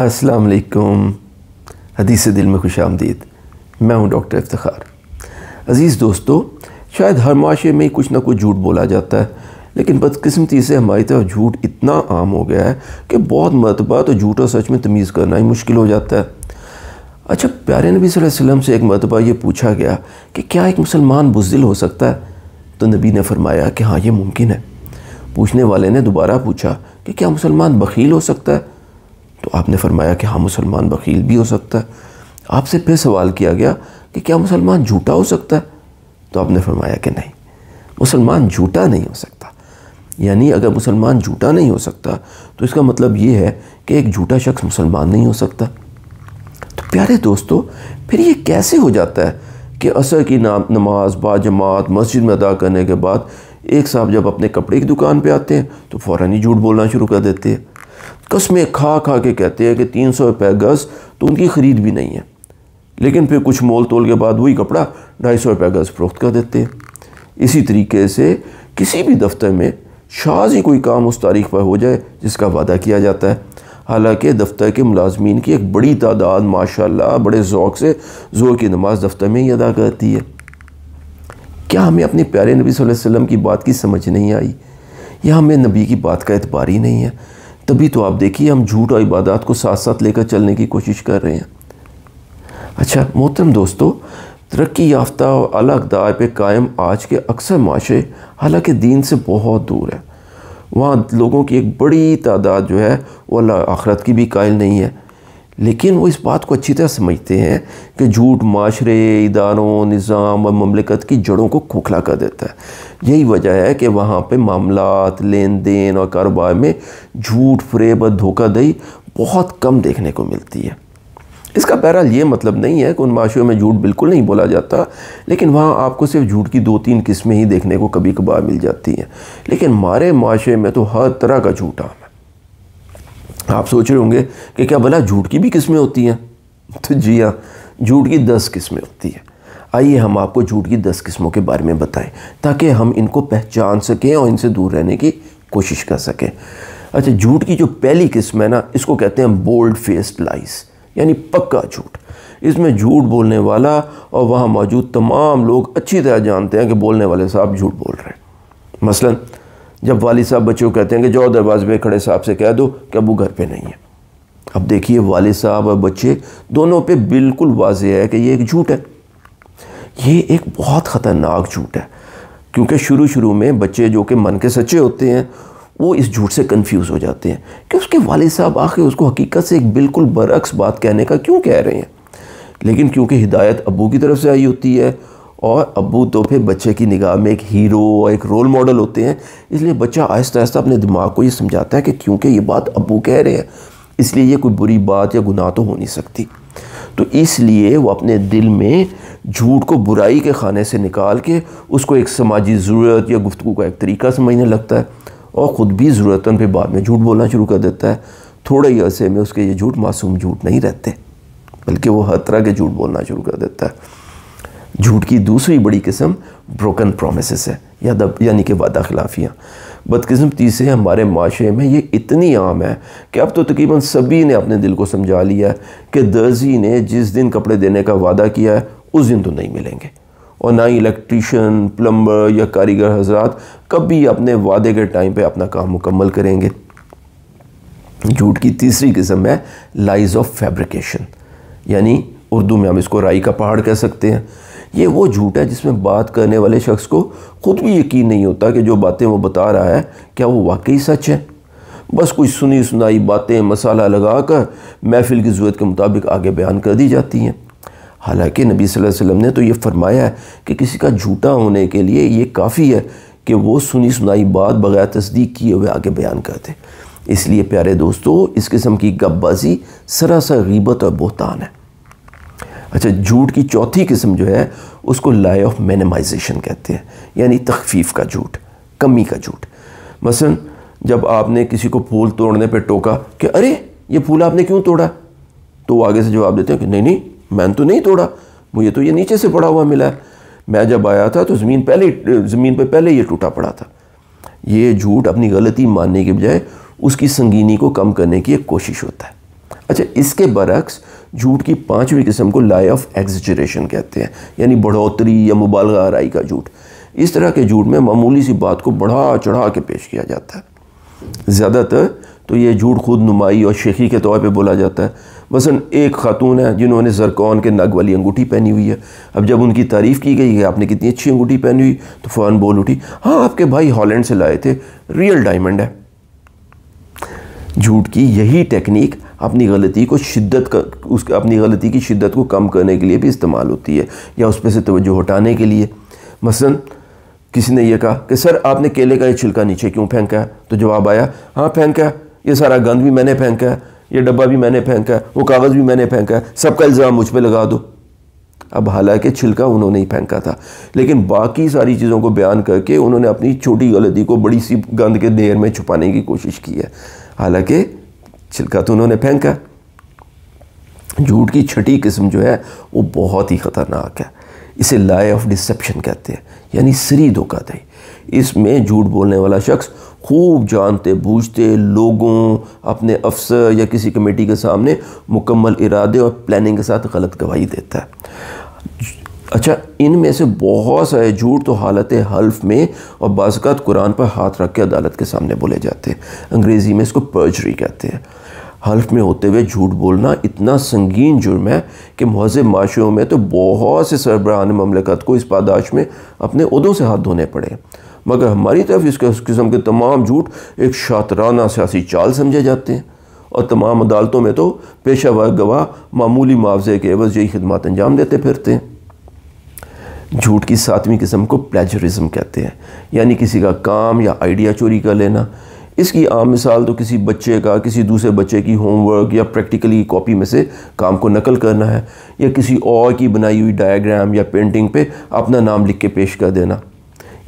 السلام علیکم، حدیث دل میں خوش آمدید۔ میں ہوں ڈاکٹر افتخار۔ عزیز دوستو، شاید ہر معاشرے میں کچھ نہ کچھ جھوٹ بولا جاتا ہے، لیکن بدقسمتی سے ہماری طرف جھوٹ اتنا عام ہو گیا ہے کہ بہت مرتبہ تو جھوٹ اور سچ میں تمیز کرنا ہی مشکل ہو جاتا ہے۔ اچھا، پیارے نبی صلی اللہ علیہ وسلم سے ایک مرتبہ یہ پوچھا گیا کہ کیا ایک مسلمان بزدل ہو سکتا ہے؟ تو نبی نے فرمایا کہ ہاں، یہ ممکن ہے۔ پوچھنے والے نے دوبارہ پوچھا کہ کیا مسلمان بخیل ہو سکتا ہے؟ تو آپ نے فرمایا کہ ہاں، مسلمان بخیل بھی ہو سکتا ہے۔ آپ سے پھر سوال کیا گیا کہ کیا مسلمان جھوٹا ہو سکتا ہے؟ تو آپ نے فرمایا کہ نہیں، مسلمان جھوٹا نہیں ہو سکتا۔ یعنی اگر مسلمان جھوٹا نہیں ہو سکتا تو اس کا مطلب یہ ہے کہ ایک جھوٹا شخص مسلمان نہیں ہو سکتا۔ تو پیارے دوستو، پھر یہ کیسے ہو جاتا ہے کہ عصر کی نماز با جماعت مسجد میں ادا کرنے کے بعد ایک صاحب جب اپنے کپڑے کی دکان پہ آتے ہیں تو فوراً ہی جھوٹ بولنا شروع کر دیتے ہیں، قسمیں کھا کھا کے کہتے ہیں کہ 300 روپے گز تو ان کی خرید بھی نہیں ہے، لیکن پھر کچھ مول تول کے بعد وہی کپڑا 250 روپے گز فروخت کر دیتے ہیں۔ اسی طریقے سے کسی بھی دفتر میں شاذ ہی کوئی کام اس تاریخ پر ہو جائے جس کا وعدہ کیا جاتا ہے، حالانکہ دفتر کے ملازمین کی ایک بڑی تعداد ماشاءاللہ بڑے ذوق سے ظہر کی نماز دفتر میں ہی ادا کرتی ہے۔ کیا ہمیں اپنے پیارے نبی صلی اللہ علیہ وسلم کی بات کی سمجھ نہیں آئی، یا ہمیں نبی کی بات کا اعتبار ہی نہیں ہے؟ تبھی تو آپ دیکھیے ہم جھوٹ اور عبادات کو ساتھ ساتھ لے کر چلنے کی کوشش کر رہے ہیں۔ اچھا محترم دوستو، ترقی یافتہ اور اعلیٰ اقدار پہ قائم آج کے اکثر معاشرے حالانکہ دین سے بہت دور ہے، وہاں لوگوں کی ایک بڑی تعداد جو ہے وہ اللہ آخرت کی بھی قائل نہیں ہے، لیکن وہ اس بات کو اچھی طرح سمجھتے ہیں کہ جھوٹ معاشرے، اداروں، نظام اور مملکت کی جڑوں کو کھوکھلا کر دیتا ہے۔ یہی وجہ ہے کہ وہاں پہ معاملات، لین دین اور کاروبار میں جھوٹ، فریب اور دھوکہ دہی بہت کم دیکھنے کو ملتی ہے۔ اس کا بہرحال یہ مطلب نہیں ہے کہ ان معاشروں میں جھوٹ بالکل نہیں بولا جاتا، لیکن وہاں آپ کو صرف جھوٹ کی 2-3 قسمیں ہی دیکھنے کو کبھی کبھار مل جاتی ہیں، لیکن ہمارے معاشرے میں تو ہر طرح کا جھوٹ عام ہے۔ آپ سوچ رہے ہوں گے کہ کیا بھلا جھوٹ کی بھی قسمیں ہوتی ہیں؟ تو جی ہاں، جھوٹ کی 10 قسمیں ہوتی ہیں۔ آئیے ہم آپ کو جھوٹ کی 10 قسموں کے بارے میں بتائیں تاکہ ہم ان کو پہچان سکیں اور ان سے دور رہنے کی کوشش کر سکیں۔ اچھا، جھوٹ کی جو پہلی قسم ہے نا، اس کو کہتے ہیں بولڈ فیسڈ لائز، یعنی پکا جھوٹ۔ اس میں جھوٹ بولنے والا اور وہاں موجود تمام لوگ اچھی طرح جانتے ہیں کہ بولنے والے صاحب جھوٹ بول رہے ہیں۔ مثلا جب والد صاحب بچوں کو کہتے ہیں کہ جاؤ دروازے پہ کھڑے صاحب سے کہہ دو کہ ابو گھر پہ نہیں ہے، اب دیکھیے والد صاحب اور بچے دونوں پہ بالکل واضح ہے کہ یہ ایک جھوٹ ہے۔ یہ ایک بہت خطرناک جھوٹ ہے، کیونکہ شروع میں بچے جو کہ من کے سچے ہوتے ہیں وہ اس جھوٹ سے کنفیوز ہو جاتے ہیں کہ اس کے والد صاحب آخر اس کو حقیقت سے ایک بالکل برعکس بات کہنے کا کیوں کہہ رہے ہیں، لیکن کیونکہ ہدایت ابو کی طرف سے آئی ہوتی ہے اور ابو تو پھر بچے کی نگاہ میں ایک ہیرو اور ایک رول ماڈل ہوتے ہیں، اس لیے بچہ آہستہ آہستہ اپنے دماغ کو یہ سمجھاتا ہے کہ کیونکہ یہ بات ابو کہہ رہے ہیں اس لیے یہ کوئی بری بات یا گناہ تو ہو نہیں سکتی، تو اس لیے وہ اپنے دل میں جھوٹ کو برائی کے خانے سے نکال کے اس کو ایک سماجی ضرورت یا گفتگو کا ایک طریقہ سمجھنے لگتا ہے اور خود بھی ضرورتاً پہ بعد میں جھوٹ بولنا شروع کر دیتا ہے۔ تھوڑے ہی عرصے میں اس کے یہ جھوٹ معصوم جھوٹ نہیں رہتے، بلکہ وہ ہر طرح کے جھوٹ بولنا شروع کر دیتا ہے۔ جھوٹ کی دوسری بڑی قسم بروکن پرومسز ہے، یعنی کہ وعدہ خلافیاں۔ بدقسمتی سے ہمارے معاشرے میں یہ اتنی عام ہے کہ اب تو تقریباً سبھی نے اپنے دل کو سمجھا لیا ہے کہ درزی نے جس دن کپڑے دینے کا وعدہ کیا ہے اس دن تو نہیں ملیں گے، اور نہ ہی الیکٹریشین، پلمبر یا کاریگر حضرات کبھی اپنے وعدے کے ٹائم پہ اپنا کام مکمل کریں گے۔ جھوٹ کی تیسری قسم ہے لائز آف فیبریکیشن، یعنی اردو میں ہم اس کو رائی کا پہاڑ کہہ سکتے ہیں۔ یہ وہ جھوٹ ہے جس میں بات کرنے والے شخص کو خود بھی یقین نہیں ہوتا کہ جو باتیں وہ بتا رہا ہے کیا وہ واقعی سچ ہے، بس کچھ سنی سنائی باتیں مسالہ لگا کر محفل کی ضرورت کے مطابق آگے بیان کر دی جاتی ہیں۔ حالانکہ نبی صلی اللہ علیہ وسلم نے تو یہ فرمایا ہے کہ کسی کا جھوٹا ہونے کے لیے یہ کافی ہے کہ وہ سنی سنائی بات بغیر تصدیق کیے ہوئے آگے بیان کر دے۔ اس لیے پیارے دوستو، اس قسم کی گپ بازی سراسر غیبت اور بہتان ہے۔ اچھا، جھوٹ کی چوتھی قسم جو ہے اس کو لائی آف مینیمائزیشن کہتے ہیں، یعنی تخفیف کا جھوٹ، کمی کا جھوٹ۔ مثلا جب آپ نے کسی کو پھول توڑنے پہ ٹوکا کہ ارے یہ پھول آپ نے کیوں توڑا، تو وہ آگے سے جواب دیتے ہیں کہ نہیں میں نے تو نہیں توڑا، مجھے تو یہ نیچے سے پڑا ہوا ملا ہے، میں جب آیا تھا تو زمین پہ پہلے یہ ٹوٹا پڑا تھا۔ یہ جھوٹ اپنی غلطی ماننے کے بجائے اس کی سنگینی کو کم کرنے کی ایک کوشش ہوتا ہے۔ اچھا، اس کے برعکس جھوٹ کی 5ویں قسم کو لائے آف ایگزیجریشن کہتے ہیں، یعنی بڑھوتری یا مبالغہ آرائی کا جھوٹ۔ اس طرح کے جھوٹ میں معمولی سی بات کو بڑھا چڑھا کے پیش کیا جاتا ہے۔ زیادہ تر تو یہ جھوٹ خود نمائی اور شیخی کے طور پہ بولا جاتا ہے۔ مثلا ایک خاتون ہے جنہوں نے زرکون کے نگ والی انگوٹھی پہنی ہوئی ہے، اب جب ان کی تعریف کی گئی کہ آپ نے کتنی اچھی انگوٹھی پہنی ہوئی تو فوراً بول اٹھی، ہاں آپ کے بھائی ہالینڈ سے لائے تھے، ریئل ڈائمنڈ ہے۔ جھوٹ کی یہی ٹیکنیک اپنی غلطی کی شدت کو کم کرنے کے لیے بھی استعمال ہوتی ہے، یا اس پہ سے توجہ ہٹانے کے لیے۔ مثلا کسی نے یہ کہا کہ سر آپ نے کیلے کا یہ چھلکا نیچے کیوں پھینکا ہے؟ تو جواب آیا، ہاں پھینکا ہے، یہ سارا گند بھی میں نے پھینکا ہے، یہ ڈبہ بھی میں نے پھینکا ہے، وہ کاغذ بھی میں نے پھینکا ہے، سب کا الزام مجھ پہ لگا دو۔ اب حالانکہ چھلکا انہوں نے ہی پھینکا تھا، لیکن باقی ساری چیزوں کو بیان کر کے انہوں نے اپنی چھوٹی غلطی کو بڑی سی گند کے ڈھیر میں چھپانے کی کوشش کی ہے، حالانکہ چھلکا تو انہوں نے پھینکا۔ جھوٹ کی 6ٹھی قسم جو ہے وہ بہت ہی خطرناک ہے، اسے لائے آف ڈسیپشن کہتے ہیں، یعنی سری دھوکہ دہی۔ اس میں جھوٹ بولنے والا شخص خوب جانتے بوجھتے لوگوں، اپنے افسر یا کسی کمیٹی کے سامنے مکمل ارادے اور پلاننگ کے ساتھ غلط گواہی دیتا ہے۔ اچھا، ان میں سے بہت سارے جھوٹ تو حالت حلف میں اور بعض اوقات قرآن پر ہاتھ رکھ کے عدالت کے سامنے بولے جاتے ہیں، انگریزی میں اس کو پرجری کہتے ہیں۔ حلف میں ہوتے ہوئے جھوٹ بولنا اتنا سنگین جرم ہے کہ مہذب معاشروں میں تو بہت سے سربراہان مملکت کو اس پاداش میں اپنے عہدوں سے ہاتھ دھونے پڑے، مگر ہماری طرف اس قسم کے تمام جھوٹ ایک شاطرانہ سیاسی چال سمجھے جاتے ہیں، اور تمام عدالتوں میں تو پیشہ ور گواہ معمولی معاوضے کے عوض یہی خدمات انجام دیتے پھرتے ہیں۔ جھوٹ کی 7ویں قسم کو پلیجرزم کہتے ہیں، یعنی کسی کا کام یا آئیڈیا چوری کر لینا۔ اس کی عام مثال تو کسی بچے کا کسی دوسرے بچے کی ہوم ورک یا پریکٹیکلی کاپی میں سے کام کو نقل کرنا ہے، یا کسی اور کی بنائی ہوئی ڈائیگرام یا پینٹنگ پہ اپنا نام لکھ کے پیش کر دینا۔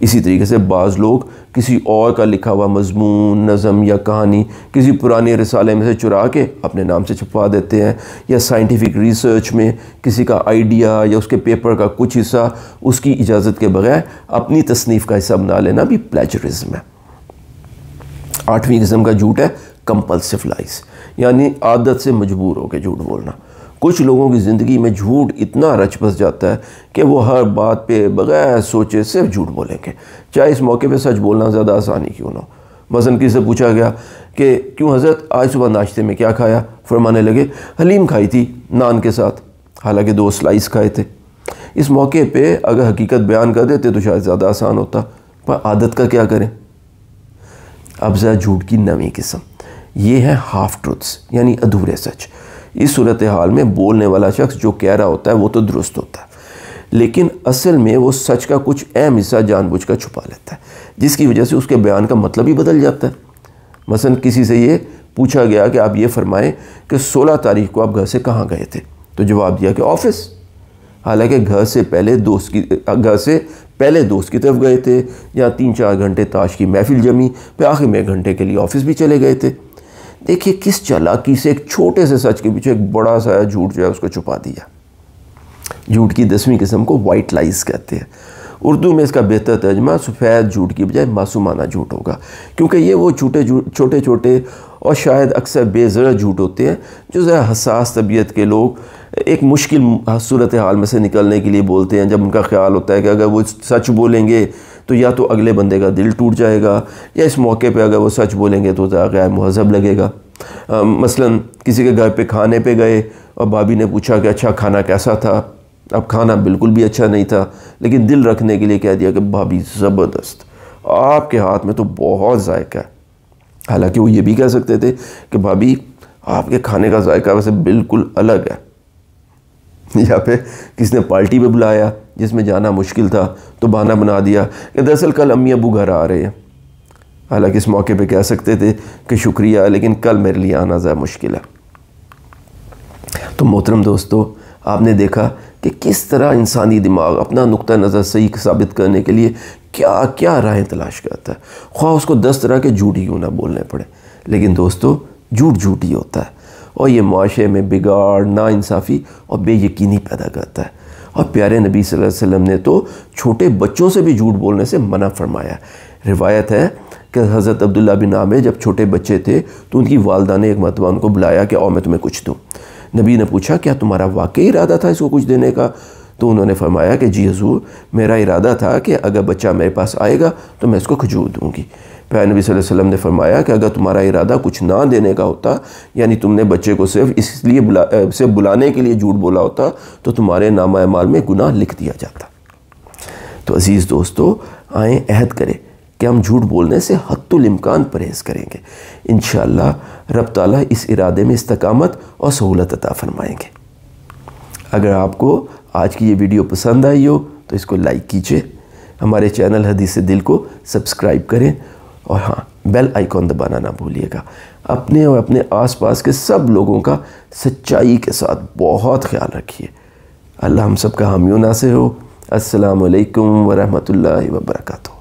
اسی طریقے سے بعض لوگ کسی اور کا لکھا ہوا مضمون، نظم یا کہانی کسی پرانے رسالے میں سے چرا کے اپنے نام سے چھپوا دیتے ہیں، یا سائنٹیفک ریسرچ میں کسی کا آئیڈیا یا اس کے پیپر کا کچھ حصہ اس کی اجازت کے بغیر اپنی تصنیف کا حصہ بنا لینا بھی پلیجرزم ہے۔ 8ویں قسم کا جھوٹ ہے کمپلسیو لائز، یعنی عادت سے مجبور ہو کے جھوٹ بولنا۔ کچھ لوگوں کی زندگی میں جھوٹ اتنا رچ بس جاتا ہے کہ وہ ہر بات پہ بغیر سوچے صرف جھوٹ بولیں گے، چاہے اس موقع پہ سچ بولنا زیادہ آسانی کیوں نہ ہو۔ مثلا کسی سے پوچھا گیا کہ کیوں حضرت آج صبح ناشتے میں کیا کھایا؟ فرمانے لگے حلیم کھائی تھی نان کے ساتھ، حالانکہ 2 سلائس کھائے تھے۔ اس موقع پہ اگر حقیقت بیان کر دیتے تو شاید زیادہ آسان ہوتا، پر عادت کا کیا کریں؟ اب ذرا جھوٹ کی 9ویں قسم، یہ ہے ہاف ٹروتھس، یعنی ادھورے سچ۔ اس صورتحال میں بولنے والا شخص جو کہہ رہا ہوتا ہے وہ تو درست ہوتا ہے، لیکن اصل میں وہ سچ کا کچھ اہم حصہ جان بوجھ کر چھپا لیتا ہے، جس کی وجہ سے اس کے بیان کا مطلب ہی بدل جاتا ہے۔ مثلا کسی سے یہ پوچھا گیا کہ آپ یہ فرمائیں کہ 16 تاریخ کو آپ گھر سے کہاں گئے تھے؟ تو جواب دیا کہ آفس، حالانکہ گھر سے پہلے دوست کی طرف گئے تھے، یا 3-4 گھنٹے تاش کی محفل جمی، پھر آخر میں 1 گھنٹے کے لیے آفس بھی چلے گئے تھے۔ دیکھیے کس چالاکی سے ایک چھوٹے سے سچ کے پیچھے ایک بڑا سا جھوٹ جو ہے اس کو چھپا دیا۔ جھوٹ کی 10ویں قسم کو وائٹ لائز کہتے ہیں۔ اردو میں اس کا بہتر ترجمہ سفید جھوٹ کی بجائے معصومانہ جھوٹ ہوگا، کیونکہ یہ وہ چھوٹے چھوٹے اور شاید اکثر بے ضرر جھوٹ ہوتے ہیں جو ذرا حساس طبیعت کے لوگ ایک مشکل صورتحال میں سے نکلنے کے لیے بولتے ہیں، جب ان کا خیال ہوتا ہے کہ اگر وہ سچ بولیں گے تو یا تو اگلے بندے کا دل ٹوٹ جائے گا، یا اس موقع پہ اگر وہ سچ بولیں گے تو ذرا غیر مہذب لگے گا۔ مثلا کسی کے گھر پہ کھانے پہ گئے اور بھابھی نے پوچھا کہ اچھا کھانا کیسا تھا؟ اب کھانا بالکل بھی اچھا نہیں تھا، لیکن دل رکھنے کے لیے کہہ دیا کہ بھابھی زبردست، آپ کے ہاتھ میں تو بہت ذائقہ ہے۔ حالانکہ وہ یہ بھی کہہ سکتے تھے کہ بھابھی آپ کے کھانے کا ذائقہ ویسے بالکل الگ ہے۔ یا پھر کسی نے پارٹی پہ بلایا جس میں جانا مشکل تھا تو بہانہ بنا دیا کہ دراصل کل امی ابو گھر آ رہے ہیں، حالانکہ اس موقع پہ کہہ سکتے تھے کہ شکریہ لیکن کل میرے لیے آنا ذرا مشکل ہے۔ تو محترم دوستو، آپ نے دیکھا کہ کس طرح انسانی دماغ اپنا نقطہ نظر صحیح ثابت کرنے کے لیے کیا کیا راہیں تلاش کرتا ہے، خواہ اس کو 10 طرح کے جھوٹ ہی کیوں نہ بولنے پڑے۔ لیکن دوستو، جھوٹ ہی ہوتا ہے، اور یہ معاشرے میں بگاڑ، ناانصافی اور بے یقینی پیدا کرتا ہے۔ اور پیارے نبی صلی اللہ علیہ وسلم نے تو چھوٹے بچوں سے بھی جھوٹ بولنے سے منع فرمایا۔ روایت ہے کہ حضرت عبداللہ بن عامر جب چھوٹے بچے تھے تو ان کی والدہ نے ایک مرتبہ ان کو بلایا کہ آؤ میں تمہیں کچھ دوں۔ نبی نے پوچھا کیا تمہارا واقعی ارادہ تھا اس کو کچھ دینے کا؟ تو انہوں نے فرمایا کہ جی حضور، میرا ارادہ تھا کہ اگر بچہ میرے پاس آئے گا تو میں اس کو کھجور دوں گی۔ پھر نبی صلی اللہ علیہ وسلم نے فرمایا کہ اگر تمہارا ارادہ کچھ نہ دینے کا ہوتا، یعنی تم نے بچے کو صرف اس لیے بلانے کے لیے جھوٹ بولا ہوتا تو تمہارے نامہ اعمال میں گناہ لکھ دیا جاتا۔ تو عزیز دوستو، آئیں عہد کریں کہ ہم جھوٹ بولنے سے حتی الامکان پرہیز کریں گے۔ انشاءاللہ رب تعالیٰ اس ارادے میں استقامت اور سہولت عطا فرمائیں گے۔ اگر آپ کو آج کی یہ ویڈیو پسند آئی ہو تو اس کو لائک کیجئے، ہمارے چینل حدیث دل کو سبسکرائب کریں، اور ہاں بیل آئیکن دبانا نہ بھولیے گا۔ اپنے اور اپنے آس پاس کے سب لوگوں کا سچائی کے ساتھ بہت خیال رکھیے۔ اللہ ہم سب کا حامی و ناصر ہو۔ السلام علیکم ورحمۃ اللہ وبرکاتہ۔